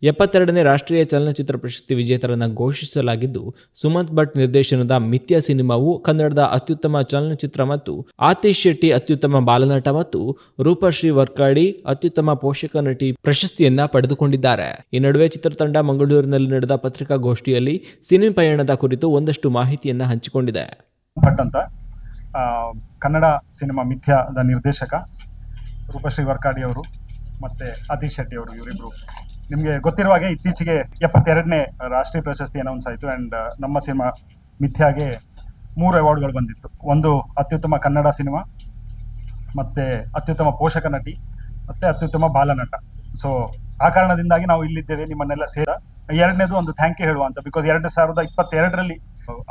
72ನೇ ರಾಷ್ಟ್ರೀಯ ಚಲನಚಿತ್ರ ಪ್ರಶಸ್ತಿ ವಿಜೇತರನ್ನು ಘೋಷಿಸಲಾಗಿದ್ದು, ಸುಮಂತ್ ಭಟ್ ನಿರ್ದೇಶನದ ಮಿಥ್ಯ ಸಿನಿಮಾವು ಕನ್ನಡದ ಅತ್ಯುತ್ತಮ ಚಲನಚಿತ್ರ ಮತ್ತು ಆತಿಶ್ ಶೆಟ್ಟಿ ಅತ್ಯುತ್ತಮ ಬಾಲನಟ ಮತ್ತು ರೂಪಶ್ರೀ ವರ್ಕಾಡಿ ಅತ್ಯುತ್ತಮ ಪೋಷಕ ನಟಿ ಪ್ರಶಸ್ತಿಯನ್ನ ಪಡೆದುಕೊಂಡಿದ್ದಾರೆ. ಈ ನಡುವೆ ಚಿತ್ರತಂಡ ಮಂಗಳೂರಿನಲ್ಲಿ ನಡೆದ ಪತ್ರಿಕಾಗೋಷ್ಠಿಯಲ್ಲಿ ಸಿನಿಮಾ ಪಯಣದ ಕುರಿತು ಒಂದಷ್ಟು ಮಾಹಿತಿಯನ್ನ ಹಂಚಿಕೊಂಡಿದೆ. ಭಟ್ ಅಂತ ಕನ್ನಡ ಸಿನಿಮಾ ಮಿಥ್ಯಾದ ನಿರ್ದೇಶಕ ರೂಪಶ್ರೀ ವರ್ಕಾಡಿ ಅವರು ಮತ್ತೆ ಆತಿಶ್ ಶೆಟ್ಟಿ ಅವರು, ಇವರಿಬ್ರು ನಿಮಗೆ ಗೊತ್ತಿರುವ ಹಾಗೆ ಇತ್ತೀಚೆಗೆ 72ನೇ ರಾಷ್ಟ್ರೀಯ ಪ್ರಶಸ್ತಿ ಅನೌನ್ಸ್ ಆಯಿತು. ಆ್ಯಂಡ್ ನಮ್ಮ ಸಿನಿಮಾ ಮಿಥ್ಯಾಗೆ 3 ಅವಾರ್ಡ್ಗಳು ಬಂದಿತ್ತು. ಒಂದು ಅತ್ಯುತ್ತಮ ಕನ್ನಡ ಸಿನಿಮಾ, ಮತ್ತೆ ಅತ್ಯುತ್ತಮ ಪೋಷಕ ನಟಿ, ಮತ್ತೆ ಅತ್ಯುತ್ತಮ ಬಾಲನಟ. ಸೊ ಆ ಕಾರಣದಿಂದಾಗಿ ನಾವು ಇಲ್ಲಿದ್ದೇವೆ, ನಿಮ್ಮನ್ನೆಲ್ಲ ಸೇರ. ಎರಡನೇದು ಒಂದು ಥ್ಯಾಂಕ್ ಯು ಹೇಳುವ ಅಂತ, ಬಿಕಾಸ್ 2022ರಲ್ಲಿ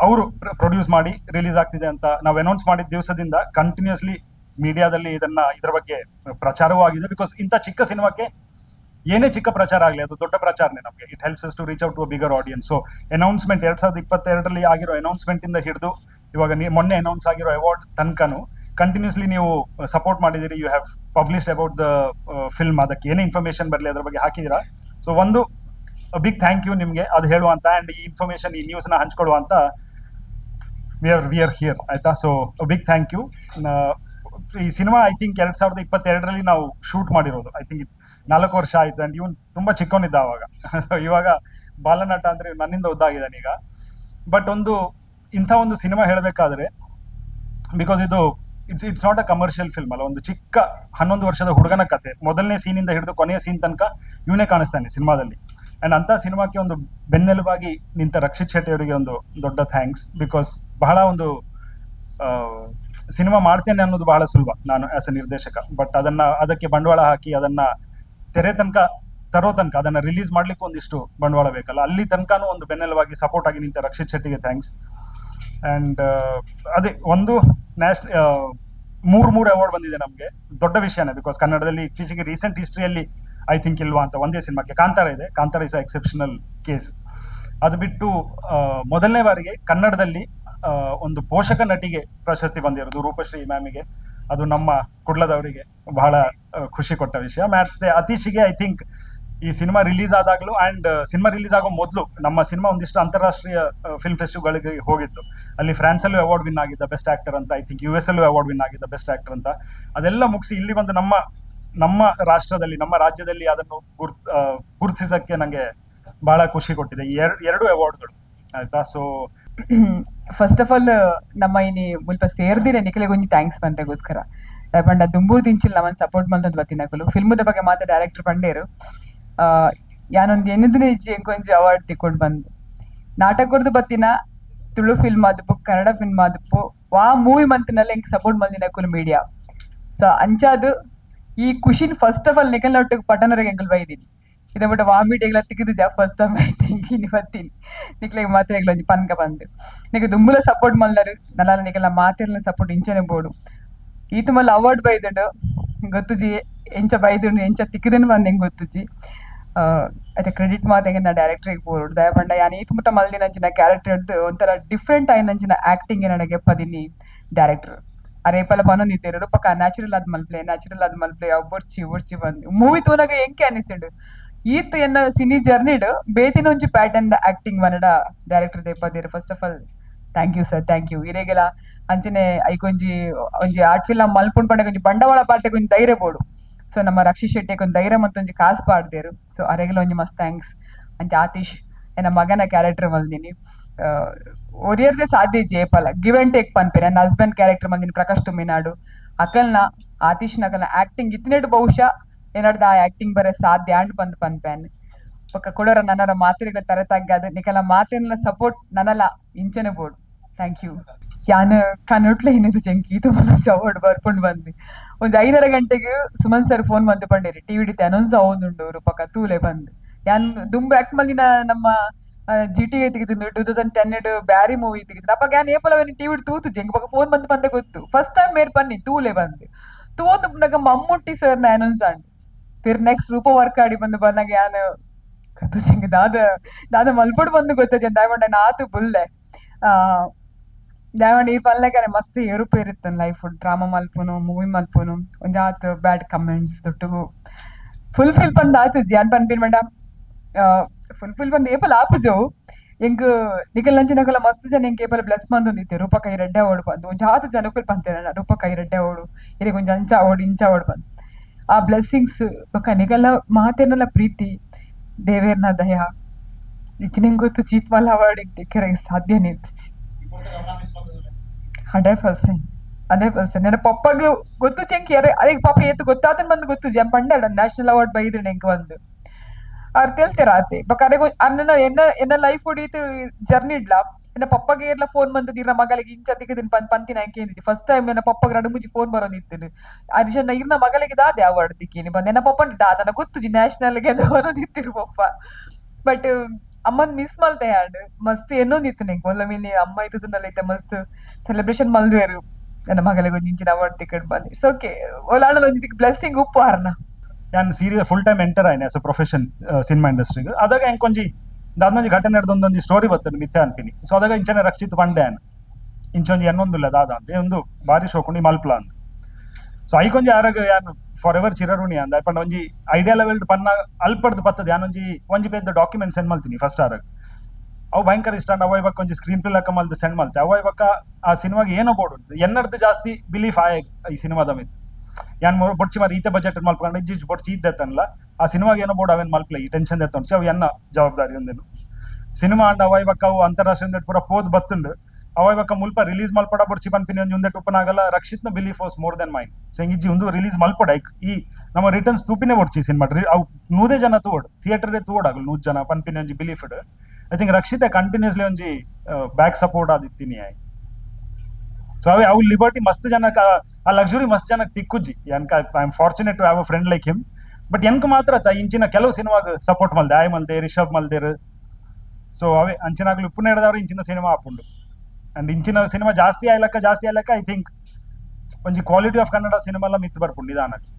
ಅವರು ಪ್ರೊಡ್ಯೂಸ್ ಮಾಡಿ ರಿಲೀಸ್ ಆಗ್ತಿದೆ ಅಂತ ನಾವು ಅನೌನ್ಸ್ ಮಾಡಿದ ದಿವಸದಿಂದ ಕಂಟಿನ್ಯೂಸ್ಲಿ ಮೀಡಿಯಾದಲ್ಲಿ ಇದರ ಬಗ್ಗೆ ಪ್ರಚಾರವೂ ಆಗಿದೆ. ಬಿಕಾಸ್ ಇಂಥ ಚಿಕ್ಕ ಸಿನಿಮಾಕ್ಕೆ ಏನೇ ಚಿಕ್ಕ ಪ್ರಚಾರ ಆಗಲಿ ಅದು ದೊಡ್ಡ ಪ್ರಚಾರನೇ ನಮಗೆ. It helps us to reach out to a bigger audience. So announcement 2022ರಲ್ಲಿ ಆಗಿರೋ ಅನೌನ್ಸ್ಮೆಂಟ್ ಇಂದ ಹಿಡಿದು ಇವಾಗ ಮೊನ್ನೆ ಅನೌನ್ಸ್ ಆಗಿರೋ ಅವಾರ್ಡ್ ತನಕನು ಕಂಟಿನ್ಯೂಸ್ಲಿ ನೀವು ಸಪೋರ್ಟ್ ಮಾಡಿದಿರಿ. You have publish about the film. ಅದಕ್ಕೆ ಏನೇ ಇನ್ಫಾರ್ಮೇಶನ್ ಬರಲಿ ಅದ್ರ ಬಗ್ಗೆ ಹಾಕಿದಿರಾ. ಸೊ ಒಂದು ಬಿಗ್ ಥ್ಯಾಂಕ್ ಯು ನಿಮ್ಗೆ, ಅದು ಹೇಳುವಂತ ಅಂಡ್ ಈ ಇನ್ಫಾರ್ಮೇಶನ್, ಈ ನ್ಯೂಸ್ ನ ಹಂಚ್ಕೊಳ್ಳುವಂತ ವಿ ಆರ್ ಹಿಯರ್, ಆಯ್ತಾ. So big thank you. ಈ ಸಿನಿಮಾ ಐ ಥಿಂಕ್ 2022ರಲ್ಲಿ ನಾವು ಶೂಟ್ ಮಾಡಿರೋದು. ಐ ಥಿಂಕ್ 4 ವರ್ಷ ಆಯ್ತು. ಅಂಡ್ ಇವನ್ ತುಂಬಾ ಚಿಕ್ಕವನಿದ್ದ ಅವಾಗ. ಇವಾಗ ಬಾಲನಟ ಅಂದ್ರೆ ನನ್ನಿಂದ ಉದ್ದಾಗಿದ್ದಾನೆ ಈಗ. ಬಟ್ ಇಂಥ ಒಂದು ಸಿನಿಮಾ ಹೇಳಬೇಕಾದ್ರೆ, ಬಿಕಾಸ್ ಇದು it's not a commercial film ಅಲ್ಲ, ಒಂದು ಚಿಕ್ಕ 11 ವರ್ಷದ ಹುಡುಗನ ಕತೆ. ಮೊದಲನೇ ಸೀನಿಂದ ಹಿಡಿದು ಕೊನೆಯ ಸೀನ್ ತನಕ ಇವನೇ ಕಾಣಿಸ್ತಾನೆ ಸಿನಿಮಾದಲ್ಲಿ. ಅಂಡ್ ಅಂತ ಸಿನಿಮಾಕ್ಕೆ ಒಂದು ಬೆನ್ನೆಲುಬಾಗಿ ನಿಂತ ರಕ್ಷಿತ್ ಶೆಟ್ಟಿ ಅವರಿಗೆ ಒಂದು ದೊಡ್ಡ ಥ್ಯಾಂಕ್ಸ್. ಬಿಕಾಸ್ ಬಹಳ ಒಂದು ಸಿನಿಮಾ ಮಾಡ್ತೇನೆ ಅನ್ನೋದು ಬಹಳ ಸುಲಭ, ನಾನು ಆಸ್ ಎ ನಿರ್ದೇಶಕ. ಬಟ್ ಅದಕ್ಕೆ ಬಂಡವಾಳ ಹಾಕಿ ಅದನ್ನ ತೆರೆ ತನಕ ತರೋ ತನಕ, ಅದನ್ನ ರಿಲೀಸ್ ಮಾಡ್ಲಿಕ್ಕೆ ಒಂದಿಷ್ಟು ಬಂಡವಾಳ ಬೇಕಲ್ಲ, ಅಲ್ಲಿ ತನಕನೂ ಒಂದು ಬೆನ್ನೆಲುಬಾಗಿ ಸಪೋರ್ಟ್ ಆಗಿ ನಿಂತ ರಕ್ಷಿತ್ ಶೆಟ್ಟಿಗೆ ಥ್ಯಾಂಕ್ಸ್. ಅಂಡ್ ಅದೇ ಒಂದು ಮೂರು ಅವಾರ್ಡ್ ಬಂದಿದೆ ನಮ್ಗೆ, ದೊಡ್ಡ ವಿಷಯನೇ. ಬಿಕಾಸ್ ಕನ್ನಡದಲ್ಲಿ ಇತ್ತೀಚೆಗೆ ರೀಸೆಂಟ್ ಹಿಸ್ಟ್ರಿಯಲ್ಲಿ ಐ ಥಿಂಕ್ ಇಲ್ವಾ ಅಂತ ಒಂದೇ ಸಿನಿಮಾಕ್ಕೆ. ಕಾಂತಾರ ಇದೆ, ಕಾಂತಾರ ಇಸ್ ಎಕ್ಸೆಪ್ಷನಲ್ ಕೇಸ್. ಅದು ಬಿಟ್ಟು ಮೊದಲನೇ ಬಾರಿಗೆ ಕನ್ನಡದಲ್ಲಿ ಒಂದು ಪೋಷಕ ನಟಿಗೆ ಪ್ರಶಸ್ತಿ ಬಂದಿರೋದು ರೂಪಶ್ರೀ ಮ್ಯಾಮಿಗೆ. ಅದು ನಮ್ಮ ಕುಡ್ಲದವರಿಗೆ ಬಹಳ ಖುಷಿ ಕೊಟ್ಟ ವಿಷಯ. ಮತ್ತೆ ಅತೀಶಿಗೆ ಐ ಥಿಂಕ್ ಈ ಸಿನಿಮಾ ರಿಲೀಸ್ ಆದಾಗ್ಲೂ ಅಂಡ್ ಸಿನಿಮಾ ರಿಲೀಸ್ ಆಗೋ ಮೊದಲು ನಮ್ಮ ಸಿನಿಮಾ ಒಂದಿಷ್ಟು ಅಂತಾರಾಷ್ಟ್ರೀಯ ಫಿಲ್ಮ್ ಫೆಸ್ಟಿವಲ್ಗಳಿಗೆ ಹೋಗಿತ್ತು. ಅಲ್ಲಿ ಫ್ರಾನ್ಸ್ ಅಲ್ಲೂ ಅವಾರ್ಡ್ ವಿನ್ ಆಗಿದ್ದ ಬೆಸ್ಟ್ ಆಕ್ಟರ್ ಅಂತ, ಐ ಥಿಂಕ್ US ಅಲ್ಲೂ ಅವಾರ್ಡ್ ವಿನ್ ಆಗಿದ್ದ ಬೆಸ್ಟ್ ಆಕ್ಟರ್ ಅಂತ. ಅದೆಲ್ಲ ಮುಗಿಸಿ ಇಲ್ಲಿ ಬಂದು ನಮ್ಮ ರಾಷ್ಟ್ರದಲ್ಲಿ, ನಮ್ಮ ರಾಜ್ಯದಲ್ಲಿ ಅದನ್ನು ಗುರುತಿಸಕ್ಕೆ ನಂಗೆ ಬಹಳ ಖುಷಿ ಕೊಟ್ಟಿದೆ ಈ 2 ಅವಾರ್ಡ್ಗಳು, ಆಯ್ತಾ. ಸೊ ಫಸ್ಟ್ ಆಫ್ ಆಲ್ ನಮ್ಮ ಇನಿ ಮುಲ್ಪ ಸೇರ್ದಿರ ನಿಖಿಲಿಗೆ ಒಂಜಿ ಥ್ಯಾಂಕ್ಸ್ ಬಂತೆಗೋಸ್ಕರ ಪಂಡ ದುಂಬೂರು ದಿಂಚಿಲ್ ನಮ್ಮನ್ನು ಸಪೋರ್ಟ್ ಮಂತಂದು ಬತ್ತಿನಕುಲು ಫಿಲ್ಮದ ಬಗ್ಗೆ ಮಾತ್ರ ಡೈರೆಕ್ಟರ್ ಪಂಡೇರು. ಯಾನೊಂದು ಎನ್ನಿದ್ರೆ ಇಜ್ಜಿ ಎಂಕೊಂಜಿ ಅವಾರ್ಡ್ ತಿಕ್ಕೊಂಡು ಬಂದು ನಾಟಕದ ಬತ್ತಿನ ತುಳು ಫಿಲ್ಮ್ ಆದಪ್ಪು, ಕನ್ನಡ ಫಿಲ್ಮ್ ಆದಪ್ಪು, ವಾ ಮೂವಿ ಮಂತಿನಲ್ಲಿ ಹೆಂಗೆ ಸಪೋರ್ಟ್ ಮಂದಿನಕುಲು ಮೀಡಿಯಾ. ಸೊ ಅಂಚಾದು ಈ ಖುಷಿನ ಫಸ್ಟ್ ಆಫ್ ಆಲ್ ನಿಖಲ್ ಒಟ್ಟಿಗೆ ಪಟ್ಟಣರಿಗೆ ಎಂಕಲ್ ಬೈದೀನಿ. ಇದ ಬಿಟ್ಟು ವಾ ಮೀಡಿಯಾಗೆಲ್ಲ ತಿಕ್ಕಿದ್ದು ಫಸ್ಟ್ ಟೈಮ್ ಐ ಥಿಂಕ್ ಇನ್ನು ಬತ್ತೀನಿ ನಿಕ್ಲಿಗೆ ಮಾತ್ರ ಒಂಜಿ ಪನ್ಕ ಬಂದು ನಿಮಗೆ ದುಂಬುಲ ಸಪೋರ್ಟ್ ಮಲ್ಲರು ನಲ್ಲ ನಿಕ್ಕೆಲ್ಲ ಮಾತೆಲ್ಲ ಸಪೋರ್ಟ್ ಇಂಚನೆ ಬೋಡು. ಈತ ಮಲ್ಲ ಅವಾರ್ಡ್ ಬೈದಡು ಗೊತ್ತುಜಿ, ಎಂಚ ಬೈದನು ಎಂಚ ತಿಕ್ಕಿದನು ಬಂದು ಹೆಂಗೆ ಗೊತ್ತುಜಿ. అయితే ಕ್ರೆಡಿಟ್ ಮಾತೆಗೆ ನಾ ಡೈರೆಕ್ಟರ್ಗೆ ಬೋರ್ಡು ದಯಪಂಡ ಯಾನು ಈತ ಮುಟ್ಟ ಮಲ್ದಿನಂಚಿನ ಕ್ಯಾರೆಕ್ಟರ್ ಎಡ್ದು ಒಂಥರ ಡಿಫ್ರೆಂಟ್ ಆಯ್ನಂಚಿನ ಆಕ್ಟಿಂಗ್ ನನಗೆ ಪದಿನಿ ಡೈರೆಕ್ಟರ್ ಅರೇಪಲ ಬನ್ನೊಂದಿದ್ದೇರು ಪಕ್ಕ ನ್ಯಾಚುರಲ್ ಆದ್ ಮಲ್ಪ್ಲೆ ಒರ್ಚಿ ಬಂದು ಮೂವಿ ತೋನಾಗ ಎಂಕೆ ಅನಿಸಿಡು ಈತ ಎನ್ನ ಸಿನಿ ಜರ್ನಿಡ್ ಬೇತಿನ ಒಂಜಿ ಪ್ಯಾಟರ್ನ್ ದ ಆಕ್ಟಿಂಗ್ ಮನಡ ಡೈರೆಕ್ಟರ್ ದೇಪದೇರು. First of all thank you sir, thank you. ಇರೇಗೆಲ್ಲ ಅಂಚನೆ ಐಕೊಂಜಿ ಆರ್ಟ್ ಫಿಲ್ಮ್ ಮಲ್ಪುಂಡ್ ಪಂಡ ಒಂಜಿ ಬಂಡವಾಳ ಪಾರ್ಟಿಗೆ ಒಂಜಿ ಧೈರ್ಯ ಬೋಡು. ಸೊ ನಮ್ಮ ರಕ್ಷಿತ್ ಶೆಟ್ಟಿಗೆ ಒಂದು ಧೈರ್ಯ ಮತ್ತೊಂಜಿ ಕಾಸು ಪಾಡ್ದೇರು. ಸೊ ಅರೆಗೆಲ್ಲ ಒಂಜಿ ಮಸ್ತ್ ಥ್ಯಾಂಕ್ಸ್. ಅಂಚೆ ಆತೀಶ್ ನನ್ನ ಮಗನ ಕ್ಯಾರೆಕ್ಟರ್ ಮಲ್ದಿನಿ ಒರಿಯರ್ದೆ ಸಾಧ್ಯ ಜೇಪಲ್ಲ ಗಿವ್ ಅಂಡ್ ಟೇಕ್ ಪನ್ಪೇನೆ. ನನ್ನ ಹಸ್ಬೆಂಡ್ ಕ್ಯಾರೆಕ್ಟರ್ ಮಂದಿನಿ ಪ್ರಕಾಶ್ ತುಮಿನಾಡು ಅಕಲ್ನ ಆತೀಶ್ ನಕಲ್ನ ಆಕ್ಟಿಂಗ್ ಇತ್ತಿನೇಡು ಬಹುಶಃ ಏನಾಡ್ದ ಆ ಆಕ್ಟಿಂಗ್ ಬರೇ ಸಾಧ್ಯ ಅಂಡ್ ಬಂದು ಪನ್ಪೇನ್ ಪಕ್ಕ ಕೊಡೋರ ನನ್ನರ ಮಾತಿಗೆ ತರತಾಗ್ಯದ ನಿಕಲ ಮಾತಿನ ಸಪೋರ್ಟ್ ನನ್ನಲ್ಲ ಇಂಚನೆ ಬೋರ್ಡು. Thank you. ಯಾನು ಕನ್ನಡ್ಲೆ ಏನಿದು ಜಂಕಿ ಇದು ಅವಾರ್ಡ್ ಬರ್ಕೊಂಡು ಬಂದು ಒಂದು 5:30 ಗಂಟೆಗೆ ಸುಮನ್ ಸರ್ ಫೋನ್ ಬಂದು ಪಂಡೇರಿ ಟಿವಿ ಡಿತೆ ಅನೌನ್ಸ್ ಆವೊಂದುಂಡು ರೂಪಕ ತೂಲೆ ಬಂದು ಯಾನ್ ದುಂಬು ಆಕ್ಟ್ ಮಲ್ಲಿನ ನಮ್ಮ GTA ತೆಗಿದ್ರು 2010 ಬ್ಯಾರಿ ಮೂವಿ ತೆಗಿದ್ರು ಅಪ್ಪ ಯಾನ್ ಏಪಲವನಿ ಟಿವಿ ತೂತು ಜಂಗ್ ಪಕ್ಕ ಫೋನ್ ಬಂದು ಬಂದೆ ಗೊತ್ತು ಫಸ್ಟ್ ಟೈಮ್ ಮೇರ್ ಪನ್ನಿ ತೂಲೆ ಬಂದು ತೂತು ನಗ ಮಮ್ಮುಟ್ಟಿ ಸರ್ನ ಅನೌನ್ಸ್ ಆಂಡ್ ಫಿರ್ ನೆಕ್ಸ್ಟ್ ರೂಪ ವರ್ಕ್ ಆಡಿ ಬಂದು ಬಂದಾಗ ಯಾನು ಕತ್ತು ಜಂಗ್ ದಾದ ಮಲ್ಪುಡ್ ಬಂದು ಗೊತ್ತ ದಯಮಾಡ ನಾತು ಬುಲ್ಲೆ ದಯಮಾಡಿ ಈ ಪಲ್ಲೆಗಾರೆ ಮಸ್ತ್ ಏರುಪೇರಿತ್ತನ್ ಲೈಫ್ ಡ್ರಾಮಾ ಮಲ್ಪುನು ಮೂವಿ ಮಲ್ಪುನು ಒಂದ್ ಆತು ಬ್ಯಾಡ್ ಕಮೆಂಟ್ಸ್ ದೊಟ್ಟು ಫುಲ್ ಪಂದ್ ಆತು ಜಿಯಾನ್ ಪನ್ಪಿನ್ ಮೇಡಮ್ ಫುಲ್ ಒಂದು ಏಪಲ್ ಆಪುಜವು ಎಂಕ್ ನಿಕಲ್ ನಂಚಿನಕಲ ಮಸ್ತ್ ಜನ ಎಂಕ್ ಏಪಲ್ ಬ್ಲೆಸ್ ಮಂದೊಂದಿತ್ತೆ ರೂಪ ಕೈ ರೆಡ್ಡೆ ಓಡು ಬಂದು ಒಂಜಿ ಹಾತು ಜನಕ್ಕೂ ಪಂತೇನೆ ರೂಪ ಕೈ ರೆಡ್ಡೆ ಓಡು ಇರಿಗೆ ಒಂಜಿ ಅಂಚ ಓಡು ಇಂಚ ಓಡು ಬಂದು ಆ ಬ್ಲೆಸ್ಸಿಂಗ್ಸ್ ಬೊಕ ನಿಕಲ್ನ ಮಾತೇನಲ್ಲ ಪ್ರೀತಿ ದೇವೇರ್ನ ದಯ ನಿಕ್ಕಿನಂಗೆ ಗೊತ್ತು ಚೀತ್ ಮಲ್ಲ ಅವಾರ್ಡ್ ಕೆರೆಗೆ ಸಾಧ್ಯನೇ ಇರ್ತಿತ್ತು 100%. ನನ್ನ ಪಪ್ಪಗೆ ಗೊತ್ತು ಚೆಂಕಿ ಅದಕ್ಕೆ ಪಾಪ ಏತು ಗೊತ್ತಾತನ್ ಬಂದು ಗೊತ್ತು ಜಂ ಪಂಡ ನ್ಯಾಷನಲ್ ಅವಾರ್ಡ್ ಬೈದ್ರೆ ನೆಂಕ್ ಬಂದು ಅವ್ರು ತೇಳ್ತಾರ ಆತೆ ಬಕ್ ಅರೆಗೊ ಅನ್ನ ಎನ್ನ ಲೈಫ್ ಹೊಡೀತು ಜರ್ನಿ ಇಡ್ಲ ಎನ್ನ ಪಪ್ಪಗೆ ಎಲ್ಲ ಫೋನ್ ಬಂದದ್ದು ಇರ ಮಗಳಿಗೆ ಇಂಚ ದಿಕ್ಕದಿನ ಪಂತಿನ ಅಂಕೇನಿದ್ದಿ ಫಸ್ಟ್ ಟೈಮ್ ನನ್ನ ಪಪ್ಪಗೆ ನಡುಮುಜಿ ಫೋನ್ ಬರೋದಿತ್ತು ಅರಿಶನ್ನ ಇರ್ನ ಮಗಳಿಗೆ ದಾದೆ ಅವಾರ್ಡ್ ದಿಕ್ಕೇನಿ ಬಂದ ಎನ್ನ ಪಪ್ಪ ದಾದನ ಗೊತ್ತು ನ್ಯಾಷನಲ್ಗೆ ಬರೋದಿತ್ತಿರು ಪಪ್ಪ ಬಟ್ ಅಮ್ಮನ್ ಮಿಸ್ ಮಲ್ತೆ ಆಂಡ್ ಮಸ್ತ್ ಏನೊಂದಿತ್ತು ನಂಗೆ ಒಲ್ಲ ಮೀನಿ ಅಮ್ಮ ಇದ್ದನಲ್ಲ ಐತೆ ಮಸ್ತ್ ಸೆಲೆಬ್ರೇಷನ್ ಮಲ್ವೇರು ನನ್ನ ಮಗಳಿಗೆ ಒಂದು ಇಂಚಿನ ಅವಾರ್ಡ್ ತಿಕ್ಕಡ್ ಬಂದಿ ಇಟ್ಸ್ ಓಕೆ ಒಲಾಣ ಒಂದಿಕ್ಕೆ ಬ್ಲೆಸ್ಸಿಂಗ್ ಉಪ್ಪು ಹಾರ್ನ ഞാൻ സീരിയസ് ഫുൾ ടൈം ಎಂಟರ್ ಆಯ್ನೆ ಆಸ್ ಅ ಪ್ರೊಫೆಷನ್ ಸಿನಿಮಾ ಇಂಡಸ್ಟ್ರಿಗೆ ಅದಾಗ ಎಂಕೊಂಜಿ ದಾದ್ನೊಂಜಿ ಘಟನೆ ನಡೆದೊಂದೊಂದು ಸ್ಟೋರಿ ಬರ್ತದೆ ಮಿಥ್ಯಾ ಅನ್ಪಿನಿ ಸೊ ಅದಾಗ ಇಂಚನೆ ರಕ್ಷಿತ್ ಪಂಡೆ ಅನ್ ಇಂಚೊಂಜಿ ಎನ್ನೊಂದುಲ್ಲ ದಾದ ಅಂತ ಒಂದು ಬಾರಿ ಶೋಕುಂಡಿ ಮಲ್ಪಲ ಅಂತ ಸೊ ಐಕೊಂಜಿ ಯಾರಾಗ ಯಾನು ಫಾರ್ ಎವರ್ ಚಿರರುಣಿ ಅಂದ ಪಂಡ ಒಂಜಿ ಐಡಿಯಾ ಲೆವೆಲ್ ಪನ್ನ ಅಲ್ಪಡ್ದು ಬರ್ತದೆ ಯಾನೊಂಜಿ ಒಂಜಿ ಪೇದ ಡಾಕ್ಯುಮೆಂಟ್ ಸೆಂಡ್ ಮಲ್ತೀನಿ ಫಸ್ಟ್ ಆರಾಗ ಅವು ಭಯಂಕರ ಇಷ್ಟ ಅವ ಇವಾಗ ಒಂಜಿ ಸ್ಕ್ರೀನ್ ಪ್ಲೇ ಲೆಕ್ಕ ಮಲ್ದು ಸೆಂಡ್ ಮಲ್ತೆ ಅವ ಇವಾಗ ಆ ಸಿನಿಮಾಗೆ ಏನೋ ಬೋರ್ಡ್ ಎನ್ನರ್ದು ಜಾಸ್ತಿ ಬಿಲೀಫ್ ಆಯ ಈ ಸಿನಿಮಾದ ಮೇಲೆ ಯಾನ್ ಬೊಡ್ಚಿ ಮಾರಿ ಈತೆ ಬಜೆಟ್ ಮಲ್ಪಕೊಂಡು ಇಜ್ಜಿ ಬೊಡ್ಚಿ ಇದ್ದತ್ತಲ್ಲ ಆ ಸಿನಿಮಾಗೆ ಏನೋ ಬೋರ್ಡ್ ಅವೇನ್ ಮಲ್ಪಲೆ ಈ ಟೆನ್ಷನ್ ಎತ್ತೊಂಡು ಅವು ಎನ್ನ ಜವಾಬ್ದಾರಿ ಒಂದೇನು ಸಿನಿಮಾ ಅಂಡ್ ಅವ ಇವಾಗ ಅವು ಅಂತಾರಾಷ್ಟ್ರೀಯ ಪೂರ ಪೋದ್ ಬತ್ತುಂಡು ಅವ ಇವಾಗ ಮುಲ್ಪ ರಿಲೀಸ್ ಮಲ್ಪಡ ಬೊಡ್ಚಿ ಪನ್ಪಿನಿ ಒಂಜಿ ಒಂದೇ ಟುಪ್ಪನಾಗಲ್ಲ ರಕ್ಷಿತ್ನ belief was more than mine ಸೆಂಗಿಜ್ಜಿ ಒಂದು ರಿಲೀಸ್ ಮಲ್ಪಡ ಈ ನಮ್ಮ ರಿಟರ್ನ್ಸ್ ತೂಪಿನೇ ಬೊಡ್ಚಿ ಸಿನಿಮಾ ಅವು 100 ಜನ ತೂಡ್ ಥಿಯೇಟರ್ ತೂಡ್ ಆಗಲ್ಲ 100 ಜನ ಪನ್ಪಿನಿ ಒಂಜಿ ಬಿಲೀಫ್ ಐ ಥಿಂಕ್ ರಕ್ಷಿತ ಕಂಟಿನ್ಯೂಸ್ಲಿ ಒಂಜಿ ಬ್ಯಾಕ್ ಸಪೋರ್ಟ್ ಆದಿತ್ತೀನಿ ಆಯ್ ಸೊ ಅವೇ ಅವು ಲಿಬರ್ಟಿ ಮಸ್ತ್ ಜನಕ್ಕೆ ಆ ಲಕ್ಸುರಿ ಮಸ್ತ್ ಜನಕ್ಕೆ ತಿಕ್ಕುಜ್ಜಿ ಎನ್ಕ I am fortunate to have a friend like him but ಎನ್ಕ ಮಾತ್ರ ಇಂಚಿನ ಕೆಲವು ಸಿನಿಮಾಗ ಸಪೋರ್ಟ್ ಮಲ್ದೆ ಆಯ್ ಮಲ್ದೆ ರಿಷಬ್ ಮಲ್ದೇರ್ ಸೊ ಅವೇ ಅಂಚಿನಾಗ್ಲು ಉಪ್ಪು ನಡೆದವ್ರು ಇಂಚಿನ ಸಿನಿಮಾ ಹಾಪುಂಡು ಅಂಡ್ ಇಂಚಿನ ಸಿನಿಮಾ ಜಾಸ್ತಿ ಆಯ್ಲಕ್ಕ ಐ ಥಿಂಕ್ ಒಂಜಿ ಕ್ವಾಲಿಟಿ ಆಫ್ ಕನ್ನಡ ಸಿನಿಮಾ ಎಲ್ಲ ಮಿತ್ ಬರ್ಪುಂಡು ನಿಧಾನಕ್ಕೆ